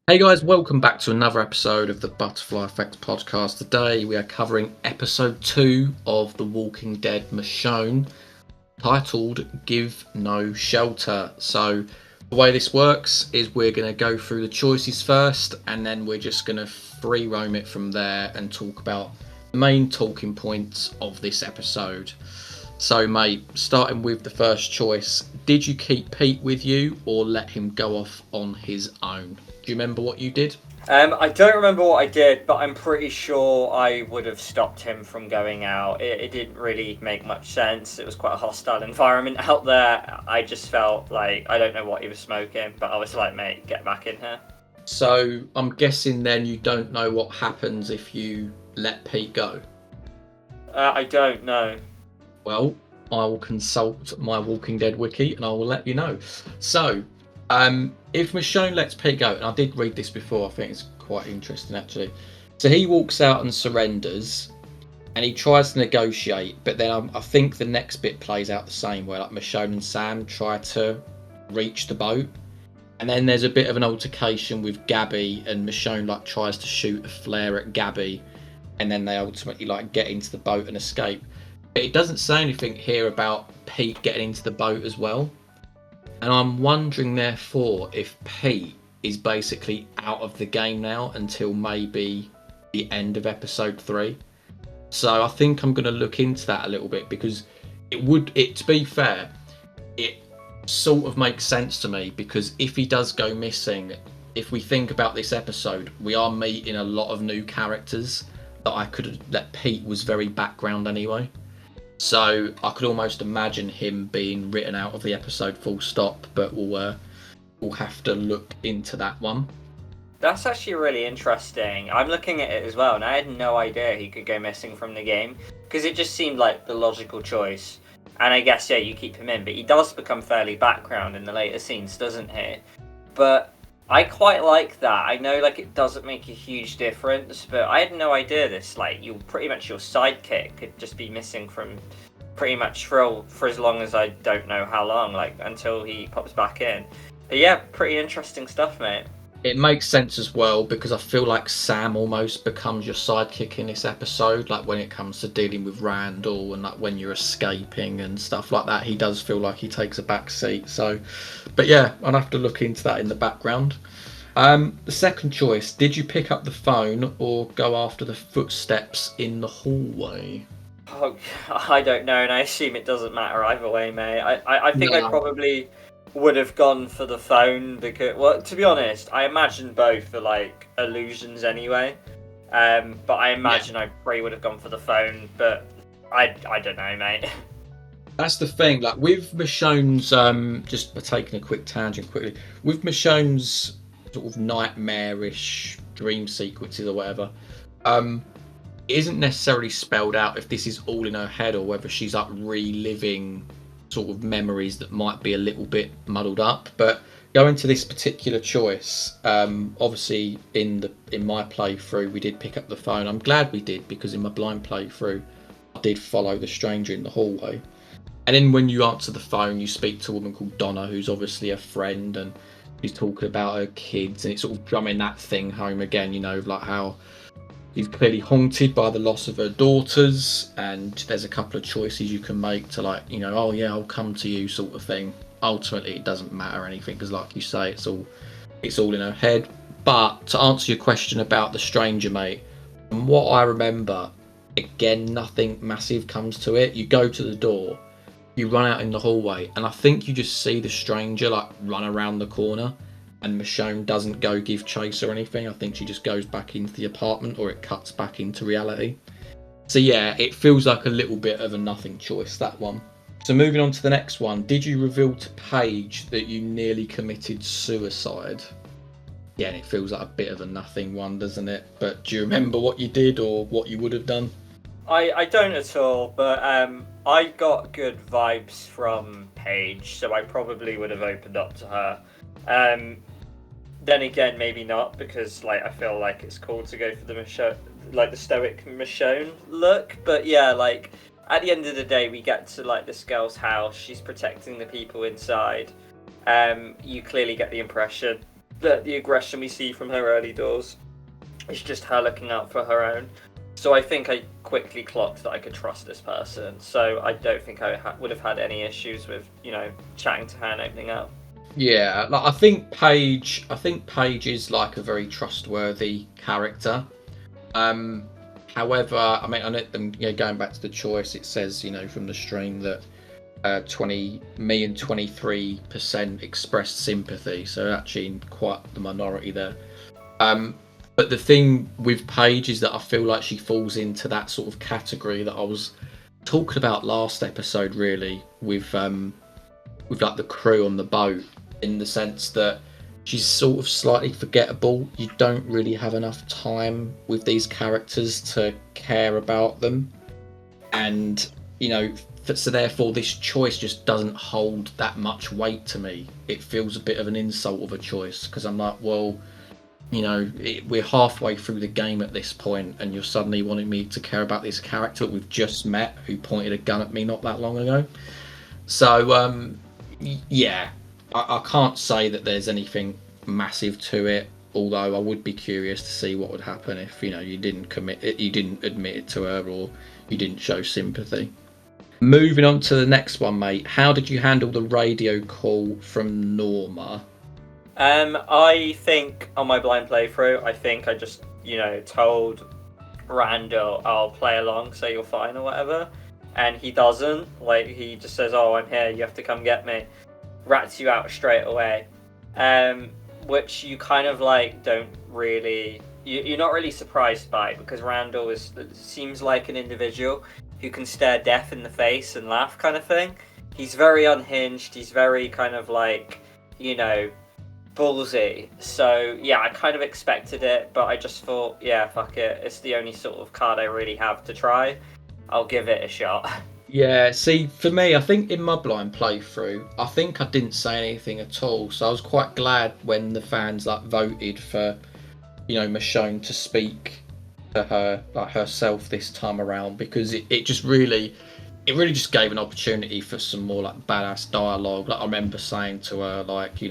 Hey guys, welcome back to another episode of the Butterfly Effect podcast. Today we are covering episode 2 of The Walking Dead Michonne, titled Give No Shelter. So the way this works is we're going to go through the choices first, and then we're just going to free roam it from there and talk about the main talking points of this episode. So mate, starting with the first choice, did you keep Pete with you or let him go off on his own? Do you remember what you did? I don't remember what I did, but I'm pretty sure I would have stopped him from going out. It didn't really make much sense. It was quite a hostile environment out there. I just felt like, I don't know what he was smoking, but I was like, mate, get back in here. So I'm guessing then you don't know what happens if you let Pete go. I don't know. Well, I will consult my Walking Dead wiki and I will let you know. So, if Michonne lets Pete go, and I did read this before, I think it's quite interesting actually. So he walks out and surrenders, and he tries to negotiate, but then I think the next bit plays out the same, where like Michonne and Sam try to reach the boat, and then there's a bit of an altercation with Gabby, and Michonne like tries to shoot a flare at Gabby, and then they ultimately like get into the boat and escape. But it doesn't say anything here about Pete getting into the boat as well. And I'm wondering, therefore, if Pete is basically out of the game now until maybe the end of episode 3. So I think I'm going to look into that a little bit, because to be fair, it sort of makes sense to me, because if he does go missing, if we think about this episode, we are meeting a lot of new characters that Pete was very background anyway. So I could almost imagine him being written out of the episode full stop, but we'll have to look into that one. That's actually really interesting. I'm looking at it as well, and I had no idea he could go missing from the game, because it just seemed like the logical choice. And I guess, yeah, you keep him in, but he does become fairly background in the later scenes, doesn't he? But I quite like that. I know, like, it doesn't make a huge difference, but I had no idea this. Like, your sidekick could just be missing from pretty much for as long as I don't know how long, like, until he pops back in. But yeah, pretty interesting stuff, mate. It makes sense as well, because I feel like Sam almost becomes your sidekick in this episode, like when it comes to dealing with Randall and like when you're escaping and stuff like that. He does feel like he takes a back seat. So, but yeah, I'll have to look into that in the background. The second choice, did you pick up the phone or go after the footsteps in the hallway? Oh, I don't know, and I assume it doesn't matter either way, mate. I think I No. probably would have gone for the phone because, well, to be honest, I imagine both are like illusions anyway. But I imagine I probably would have gone for the phone, but I don't know, mate. That's the thing, like with Michonne's, just taking a quick tangent quickly, with Michonne's sort of nightmarish dream sequences or whatever, it isn't necessarily spelled out if this is all in her head or whether she's like reliving sort of memories that might be a little bit muddled up. But going to this particular choice, obviously in my playthrough we did pick up the phone. I'm glad we did, because in my blind playthrough I did follow the stranger in the hallway, and then when you answer the phone you speak to a woman called Donna, who's obviously a friend, and she's talking about her kids, and it's sort of drumming that thing home again, you know, like how she's clearly haunted by the loss of her daughters, and there's a couple of choices you can make to, like, you know, oh yeah, I'll come to you sort of thing. Ultimately it doesn't matter anything, because like you say, it's all in her head. But to answer your question about the stranger, mate, from what I remember, again, nothing massive comes to it. You go to the door, you run out in the hallway, and I think you just see the stranger like run around the corner, and Michonne doesn't go give chase or anything. I think she just goes back into the apartment, or it cuts back into reality. So yeah, it feels like a little bit of a nothing choice, that one. So moving on to the next one, did you reveal to Paige that you nearly committed suicide? Yeah, and it feels like a bit of a nothing one, doesn't it? But do you remember what you did or what you would have done? I don't at all, but I got good vibes from Paige, so I probably would have opened up to her. Then again, maybe not, because like I feel like it's cool to go for the Michonne, like the stoic Michonne look. But yeah, like at the end of the day, we get to like this girl's house. She's protecting the people inside. You clearly get the impression the aggression we see from her early doors is just her looking out for her own. So I think I quickly clocked that I could trust this person. So I don't think I would have had any issues with, chatting to her and opening up. Yeah, like I think Paige is like a very trustworthy character. However, I mean, I know them, going back to the choice, it says, from the stream that 23% expressed sympathy, so actually in quite the minority there. But the thing with Paige is that I feel like she falls into that sort of category that I was talking about last episode, really, with like the crew on the boat, in the sense that she's sort of slightly forgettable. You don't really have enough time with these characters to care about them, and so therefore this choice just doesn't hold that much weight to me. It feels a bit of an insult of a choice, because I'm like, well, we're halfway through the game at this point, and you're suddenly wanting me to care about this character that we've just met, who pointed a gun at me not that long ago. So, yeah, I can't say that there's anything massive to it, although I would be curious to see what would happen if, you didn't admit it to her, or you didn't show sympathy. Moving on to the next one, mate. How did you handle the radio call from Norma? I think on my blind playthrough, I think I just, told Randall, I'll play along so you're fine or whatever. And he doesn't. Like, he just says, oh, I'm here, you have to come get me. Rats you out straight away. Which you kind of, don't really... You're not really surprised by, because Randall seems like an individual who can stare death in the face and laugh, kind of thing. He's very unhinged, he's very kind of ballsy. So yeah, I kind of expected it, but I just thought, yeah, fuck it, it's the only sort of card I really have to try. I'll give it a shot. Yeah, see, for me, I think in my blind playthrough, I think I didn't say anything at all, so I was quite glad when the fans voted for Michonne to speak to her herself this time around, because it just really just gave an opportunity for some more badass dialogue. I remember saying to her do you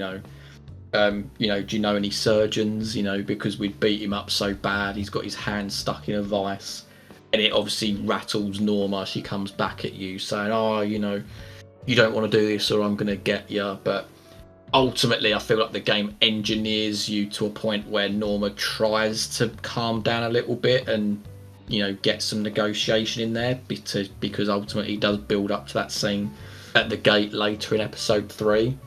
know any surgeons? Because we'd beat him up so bad, he's got his hand stuck in a vice, and it obviously rattles Norma. She comes back at you saying, oh, you don't want to do this, or I'm gonna get you. But ultimately, I feel like the game engineers you to a point where Norma tries to calm down a little bit and get some negotiation in there, because ultimately it does build up to that scene at the gate later in episode 3.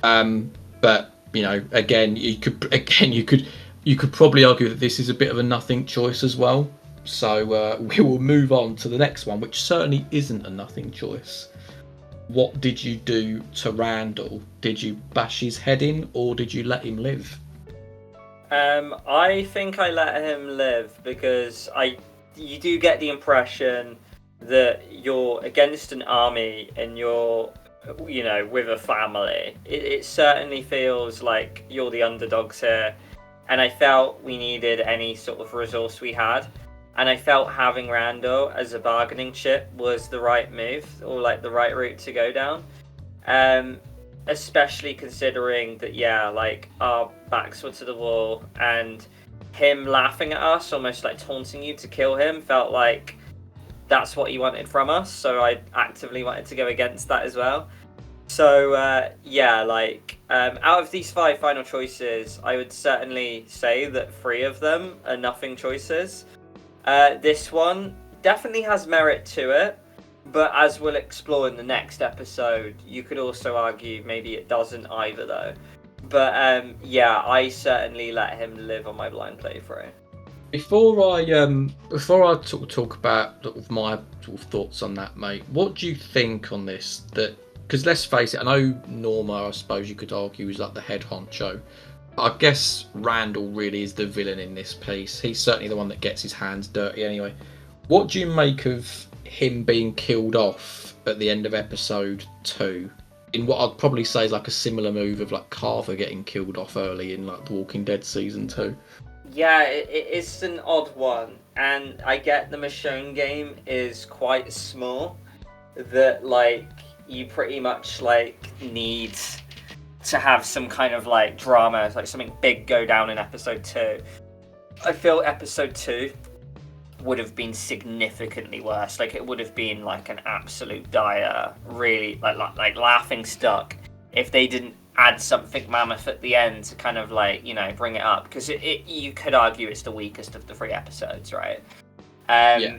But again, you could probably argue that this is a bit of a nothing choice as well. So we will move on to the next one, which certainly isn't a nothing choice. What did you do to Randall? Did you bash his head in, or did you let him live? I think I let him live, because you do get the impression that you're against an army and you're, with a family. It certainly feels like you're the underdogs here, and I felt we needed any sort of resource we had. And I felt having Randall as a bargaining chip was the right move, or the right route to go down. Especially considering that, our backs were to the wall, and him laughing at us, almost taunting you to kill him, felt like that's what he wanted from us. So I actively wanted to go against that as well. So out of these 5 final choices, I would certainly say that 3 of them are nothing choices. This one definitely has merit to it, but as we'll explore in the next episode, you could also argue maybe it doesn't either, though. But I certainly let him live on my blind playthrough. Before I talk about my thoughts on that, mate, what do you think on this? Because let's face it, I know Norma, I suppose you could argue, is the head honcho. I guess Randall really is the villain in this piece. He's certainly the one that gets his hands dirty anyway. What do you make of him being killed off at the end of episode 2? In what I'd probably say is a similar move of Carver getting killed off early in The Walking Dead season 2. Yeah, it's an odd one. And I get the Michonne game is quite small. That you pretty much need to have some kind of like drama, like something big go down in episode 2. I feel episode 2 would have been significantly worse. Like it would have been like an absolute dire, really like laughing stock if they didn't add something mammoth at the end to kind of like, you know, bring it up, because you could argue it's the weakest of the 3 episodes, right? Yeah.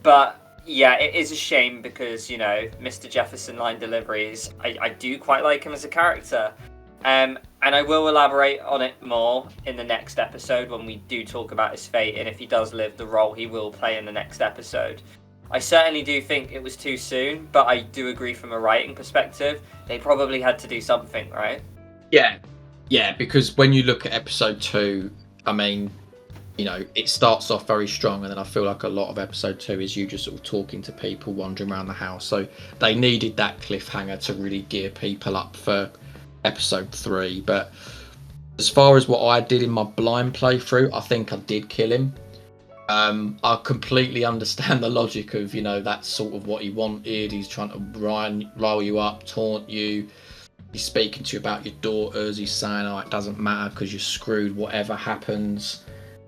But yeah, it is a shame because, you know, Mr. Jefferson line deliveries, I do quite like him as a character. And I will elaborate on it more in the next episode when we do talk about his fate, and if he does live the role he will play in the next episode. I certainly do think it was too soon, but I do agree from a writing perspective, they probably had to do something, right? Yeah, because when you look at episode 2, I mean, you know, it starts off very strong, and then I feel like a lot of episode 2 is you just sort of talking to people, wandering around the house. So they needed that cliffhanger to really gear people up for episode 3. But as far as what I did in my blind playthrough, I think I did kill him. I completely understand the logic of, you know, that's sort of what he wanted. He's trying to rile you up, taunt you. He's speaking to you about your daughters. He's saying, oh, it doesn't matter because you're screwed, whatever happens.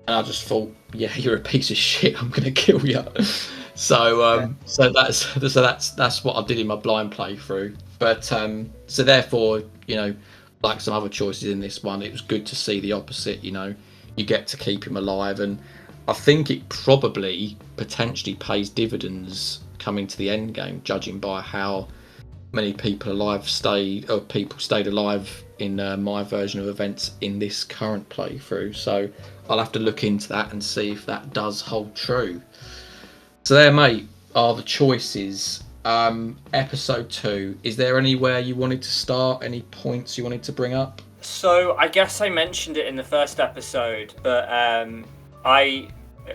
And I just thought, yeah, you're a piece of shit. I'm gonna kill you. So that's what I did in my blind playthrough. But so therefore, you know, like some other choices in this one, it was good to see the opposite. You know, you get to keep him alive, and I think it probably potentially pays dividends coming to the end game, judging by how many people stayed alive in my version of events in this current playthrough. So I'll have to look into that and see if that does hold true. So there, mate, are the choices. Episode 2, is there anywhere you wanted to start? Any points you wanted to bring up? So I guess I mentioned it in the first episode, but I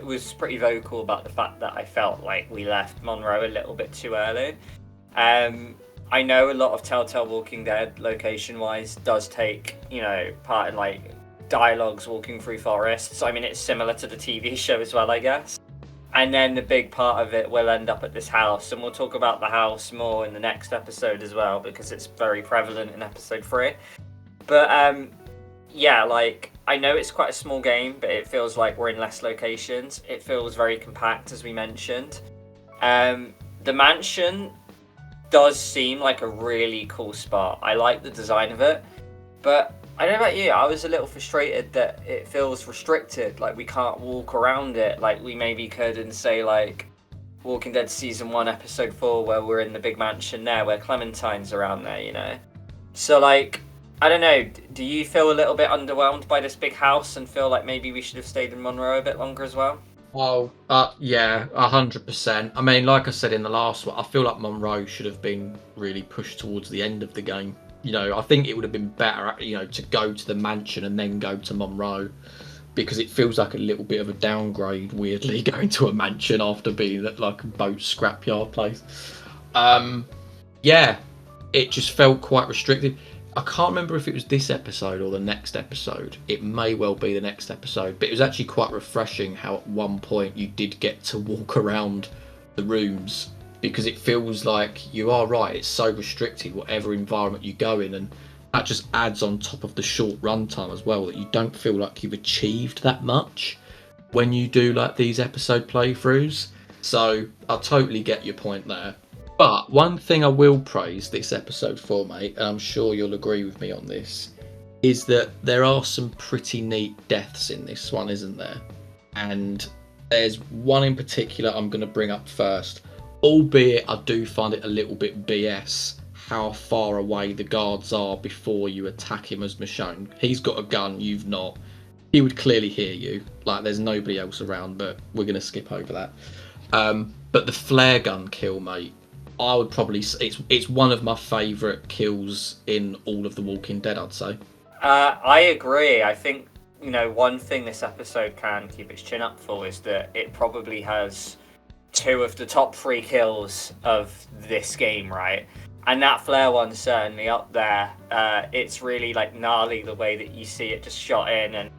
was pretty vocal about the fact that I felt like we left Monroe a little bit too early. I know a lot of Telltale Walking Dead, location-wise, does take, you know, part in like dialogues walking through forests. I mean, it's similar to the TV show as well, I guess. And then the big part of it will end up at this house, and we'll talk about the house more in the next episode as well, because it's very prevalent in episode 3. But yeah, like, I know it's quite a small game, but it feels like we're in less locations. It feels very compact, as we mentioned. The mansion does seem like a really cool spot. I like the design of it, but I don't know about you, I was a little frustrated that it feels restricted, like we can't walk around it like we maybe could in, say, like Walking Dead Season 1, Episode 4, where we're in the big mansion there, where Clementine's around there, you know? So, like, I don't know, do you feel a little bit underwhelmed by this big house and feel like maybe we should have stayed in Monroe a bit longer as well? Oh, yeah, 100%. I mean, like I said in the last one, I feel like Monroe should have been really pushed towards the end of the game. You know, I think it would have been better, you know, to go to the mansion and then go to Monroe, because it feels like a little bit of a downgrade, weirdly, going to a mansion after being at like a boat scrapyard place. Yeah, it just felt quite restricted. I can't remember if it was this episode or the next episode. It may well be the next episode, but it was actually quite refreshing how at one point you did get to walk around the rooms, because it feels like you are right, it's so restricted whatever environment you go in, and that just adds on top of the short runtime as well, that you don't feel like you've achieved that much when you do like these episode playthroughs. So I totally get your point there. But one thing I will praise this episode for, mate, and I'm sure you'll agree with me on this, is that there are some pretty neat deaths in this one, isn't there? And there's one in particular I'm going to bring up first, albeit I do find it a little bit BS how far away the guards are before you attack him as Michonne. He's got a gun, you've not. He would clearly hear you, like there's nobody else around, but we're going to skip over that. But the flare gun kill, mate, I would probably, it's one of my favourite kills in all of The Walking Dead, I'd say. I agree. I think, you know, one thing this episode can keep its chin up for is that it probably has 2 of the top 3 kills of this game, right? And that flare one's certainly up there. It's really like gnarly the way that you see it just shot in, and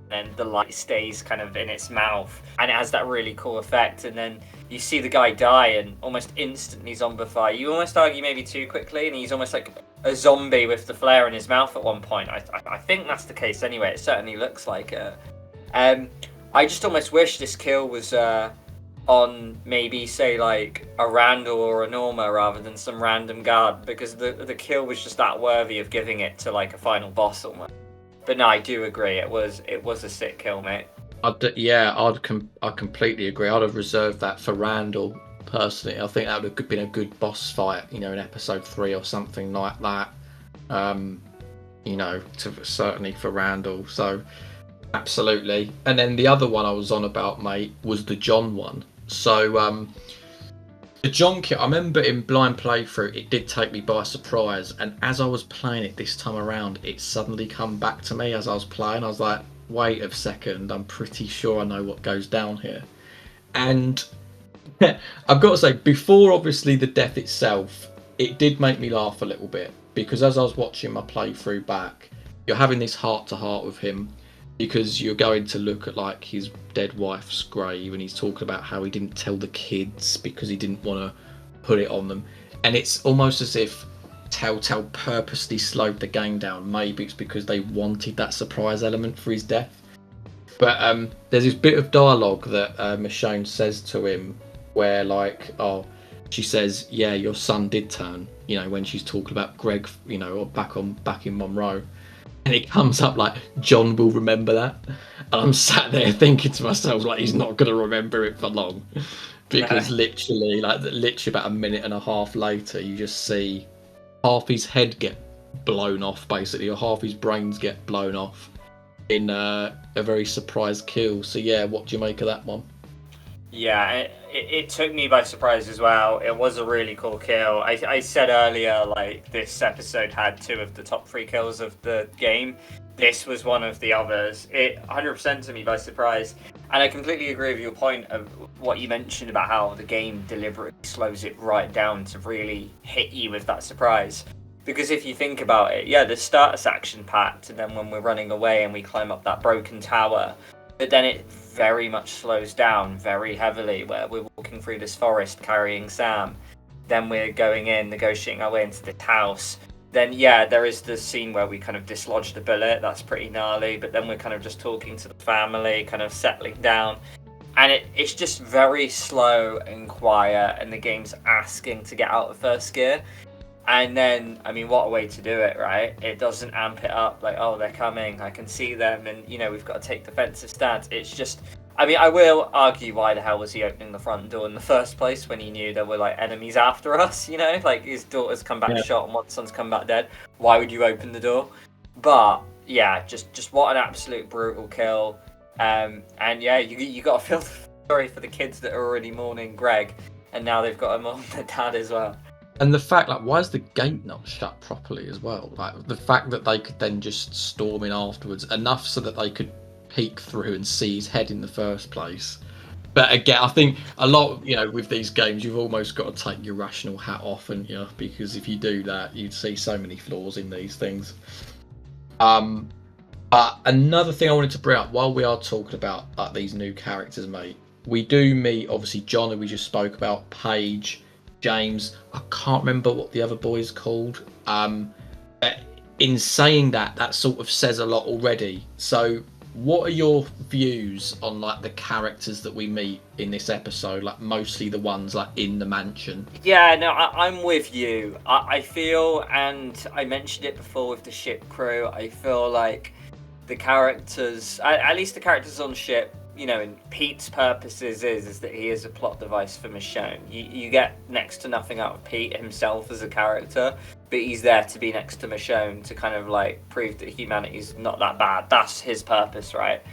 then the light stays kind of in its mouth, and it has that really cool effect. And then you see the guy die, and almost instantly zombify. You almost argue maybe too quickly, and he's almost like a zombie with the flare in his mouth at one point. I think that's the case anyway. It certainly looks like it. I just almost wish this kill was on maybe say like a Randall or a Norma rather than some random guard, because the kill was just that worthy of giving it to like a final boss almost. But no, I do agree. It was a sick kill, mate. I completely agree. I'd have reserved that for Randall personally. I think that would have been a good boss fight, in episode 3 or something like that. Certainly for Randall. So absolutely. And then the other one I was on about, mate, was the John one. So the John kill, I remember in blind playthrough, it did take me by surprise. And as I was playing it this time around, it suddenly come back to me as I was playing. I was like, wait a second, I'm pretty sure I know what goes down here. And I've got to say, before obviously the death itself, it did make me laugh a little bit, because as I was watching my playthrough back, you're having this heart-to-heart with him, because you're going to look at like his dead wife's grave, and he's talking about how he didn't tell the kids because he didn't want to put it on them. And it's almost as if Telltale purposely slowed the game down. Maybe it's because they wanted that surprise element for his death. But there's this bit of dialogue that Michonne says to him where she says, yeah, your son did turn, when she's talking about Greg, or back in Monroe. And it comes up like, John will remember that. And I'm sat there thinking to myself, like, he's not going to remember it for long. Because literally about a minute and a half later, you just see half his head get blown off, basically, or half his brains get blown off in a very surprise kill. So yeah, what do you make of that one? Yeah, it took me by surprise as well. It was a really cool kill. I said earlier, like, this episode had 2 of the top 3 kills of the game. This was one of the others. It 100% took me by surprise. And I completely agree with your point of what you mentioned about how the game deliberately slows it right down to really hit you with that surprise. Because if you think about it, yeah, the start is action-packed, and then when we're running away and we climb up that broken tower, but then it very much slows down very heavily, where we're walking through this forest carrying Sam. Then we're going in, negotiating our way into this house. Then, yeah, there is the scene where we kind of dislodge the bullet. That's pretty gnarly. But then we're kind of just talking to the family, kind of settling down. And it's just very slow and quiet, and the game's asking to get out of first gear. And then, I mean, what a way to do it, right? It doesn't amp it up like, oh, they're coming, I can see them, and, we've got to take defensive stance. It's just, I mean, I will argue, why the hell was he opening the front door in the first place when he knew there were, like, enemies after us, Like, his daughter's come back shot and one son's come back dead. Why would you open the door? But, yeah, just what an absolute brutal kill. And, yeah, you got to feel sorry for the kids that are already mourning Greg, and now they've got to mourn their dad as well. And the fact, like, why is the gate not shut properly as well? Like, the fact that they could then just storm in afterwards, enough so that they could peek through and see his head in the first place. But again, I think a lot, with these games, you've almost got to take your rational hat off, and because if you do that, you'd see so many flaws in these things. But another thing I wanted to bring up while we are talking about these new characters, mate, we do meet obviously John, who we just spoke about, Paige, James. I can't remember what the other boy's called. But in saying that sort of says a lot already. So what are your views on like the characters that we meet in this episode, like mostly the ones like in the mansion? Yeah, no, I'm with you. I feel, and I mentioned it before with the ship crew, I feel like the characters, at least the characters on ship, in Pete's purposes is that he is a plot device for Michonne. You get next to nothing out of Pete himself as a character, but he's there to be next to Michonne to kind of like prove that humanity's not that bad. That's his purpose, right?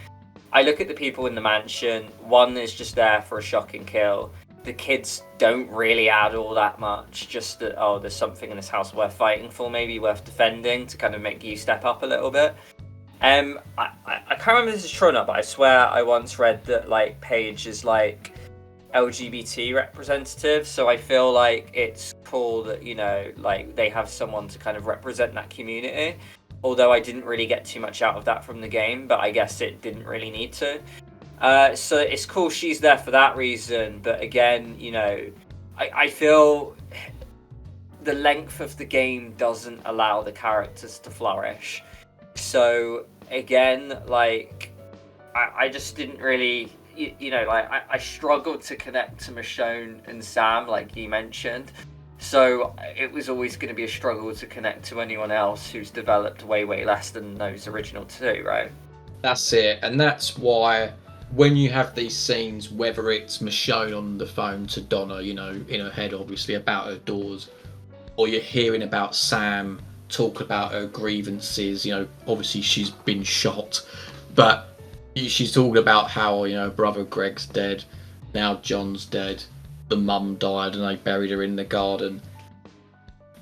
I look at the people in the mansion. One is just there for a shocking kill. The kids don't really add all that much, just that, oh, there's something in this house worth fighting for, maybe worth defending, to kind of make you step up a little bit. I can't remember if this is true or not, but I swear I once read that like Paige is like LGBT representative, so I feel like it's cool that like they have someone to kind of represent that community. Although I didn't really get too much out of that from the game, but I guess it didn't really need to. So it's cool she's there for that reason, but again, I feel the length of the game doesn't allow the characters to flourish. So again, like I just didn't really, like I struggled to connect to Michonne and Sam, like you mentioned. So it was always going to be a struggle to connect to anyone else who's developed way less than those original two, right? That's it, and that's why when you have these scenes, whether it's Michonne on the phone to Donna, in her head, obviously, about her doors, or you're hearing about Sam talk about her grievances, obviously she's been shot, but she's talking about how, brother Greg's dead, now John's dead, the mum died and they buried her in the garden.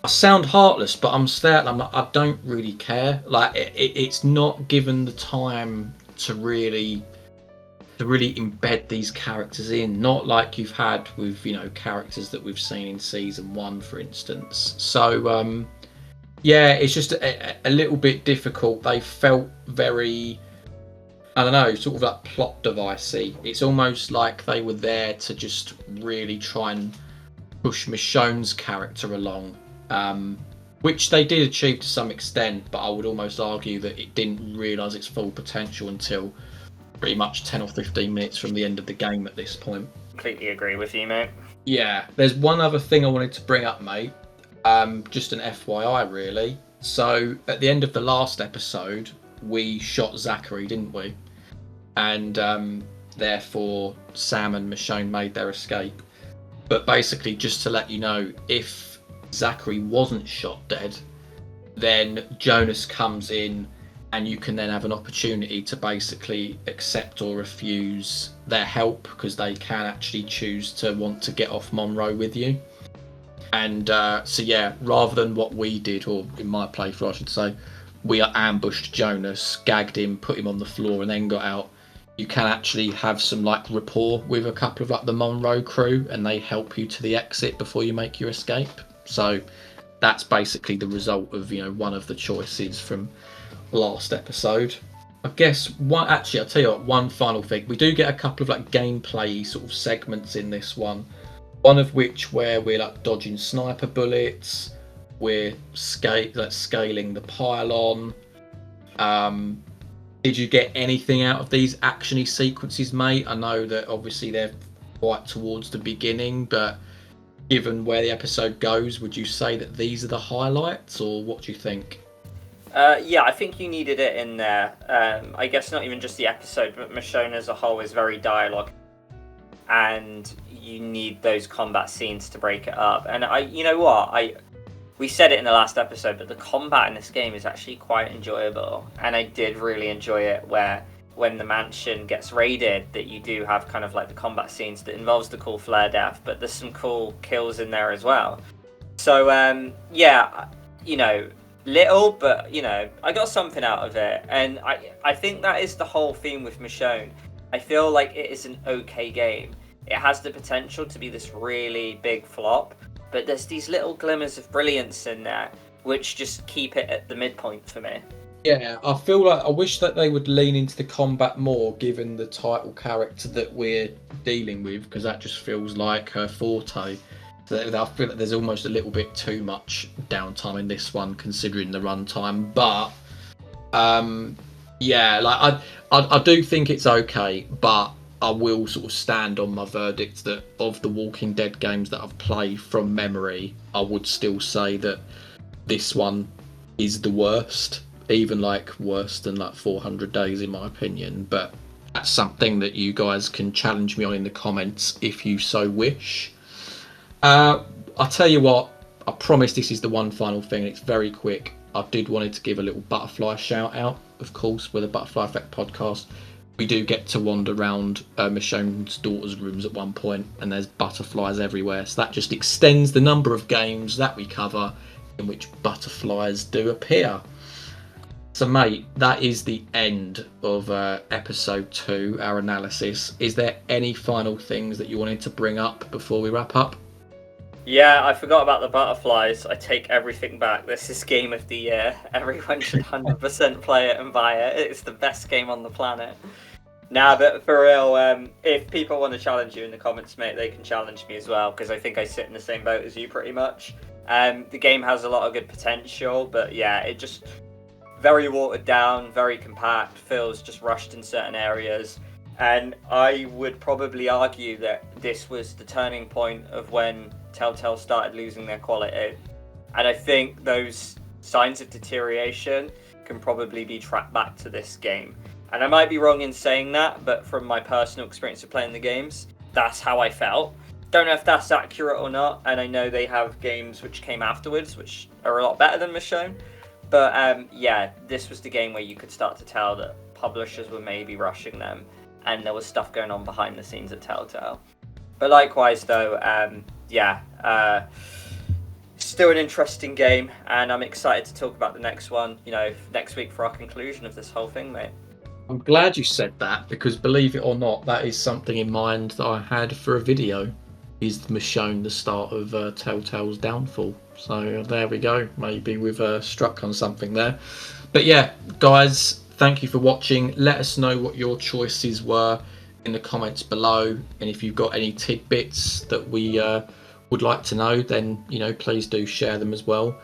I sound heartless, but I'm there. I don't really care. Like it's not given the time to really embed these characters in. Not like you've had with characters that we've seen in season 1, for instance. So yeah, it's just a little bit difficult. They felt very, I don't know, sort of like plot devicey. It's almost like they were there to just really try and push Michonne's character along. Which they did achieve to some extent, but I would almost argue that it didn't realise its full potential until pretty much 10 or 15 minutes from the end of the game at this point. Completely agree with you, mate. Yeah, there's one other thing I wanted to bring up, mate. Just an FYI, really. So, at the end of the last episode, we shot Zachary, didn't we? And therefore, Sam and Michonne made their escape. But basically, just to let you know, if Zachary wasn't shot dead, then Jonas comes in and you can then have an opportunity to basically accept or refuse their help, because they can actually choose to want to get off Monroe with you. And so yeah, rather than what we did, or in my playthrough I should say, we ambushed Jonas, gagged him, put him on the floor and then got out, you can actually have some like rapport with a couple of like the Monroe crew, and they help you to the exit before you make your escape. So that's basically the result of one of the choices from last episode. I guess I'll tell you what, one final thing, we do get a couple of like gameplay sort of segments in this one of which where we're like dodging sniper bullets, we're scaling the pylon. Did you get anything out of these actiony sequences, mate? I know that obviously they're quite towards the beginning, but given where the episode goes, would you say that these are the highlights, or what do you think? Yeah, I think you needed it in there. I guess not even just the episode, but Michonne as a whole is very dialogue, and you need those combat scenes to break it up. And we said it in the last episode, but the combat in this game is actually quite enjoyable, and I did really enjoy it where when the mansion gets raided, that you do have kind of like the combat scenes that involves the cool flare death, but there's some cool kills in there as well. So yeah, little, but I got something out of it, and I think that is the whole theme with Michonne. I feel like it is an okay game. It has the potential to be this really big flop, but there's these little glimmers of brilliance in there which just keep it at the midpoint for me. Yeah, I feel like I wish that they would lean into the combat more, given the title character that we're dealing with, because that just feels like her forte. I feel like there's almost a little bit too much downtime in this one, considering the runtime. But yeah, like I do think it's okay, but I will sort of stand on my verdict that of the Walking Dead games that I've played from memory, I would still say that this one is the worst, even like worse than like 400 Days in my opinion. But that's something that you guys can challenge me on in the comments if you so wish. I'll tell you what, I promise this is the one final thing, and it's very quick. I did wanted to give a little butterfly shout out. Of course, with a Butterfly Effect podcast, we do get to wander around Michonne's daughter's rooms at one point, and there's butterflies everywhere. So that just extends the number of games that we cover in which butterflies do appear. So mate, that is the end of episode 2, our analysis. Is there any final things that you wanted to bring up before we wrap up? Yeah, I forgot about the butterflies. I take everything back. This is game of the year. Everyone should 100% play it and buy it. It's the best game on the planet. Nah, but for real, if people want to challenge you in the comments, mate, they can challenge me as well, because I think I sit in the same boat as you pretty much. The game has a lot of good potential, but yeah, it just very watered down, very compact, feels just rushed in certain areas. And I would probably argue that this was the turning point of when Telltale started losing their quality. And I think those signs of deterioration can probably be tracked back to this game. And I might be wrong in saying that, but from my personal experience of playing the games, that's how I felt. Don't know if that's accurate or not, and I know they have games which came afterwards, which are a lot better than Michonne. But yeah, this was the game where you could start to tell that publishers were maybe rushing them, and there was stuff going on behind the scenes at Telltale. But likewise, though, still an interesting game, and I'm excited to talk about the next one, next week for our conclusion of this whole thing, mate. I'm glad you said that, because believe it or not, that is something in mind that I had for a video. Is Michonne the start of Telltale's downfall? So there we go. Maybe we've struck on something there. But yeah, guys, thank you for watching. Let us know what your choices were in the comments below, and if you've got any tidbits that we would like to know, then please do share them as well.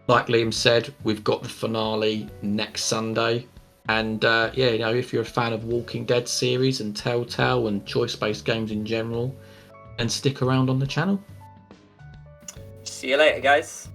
Like Liam said, we've got the finale next Sunday. And if you're a fan of Walking Dead series and Telltale and choice-based games in general, and stick around on the channel. See you later, guys.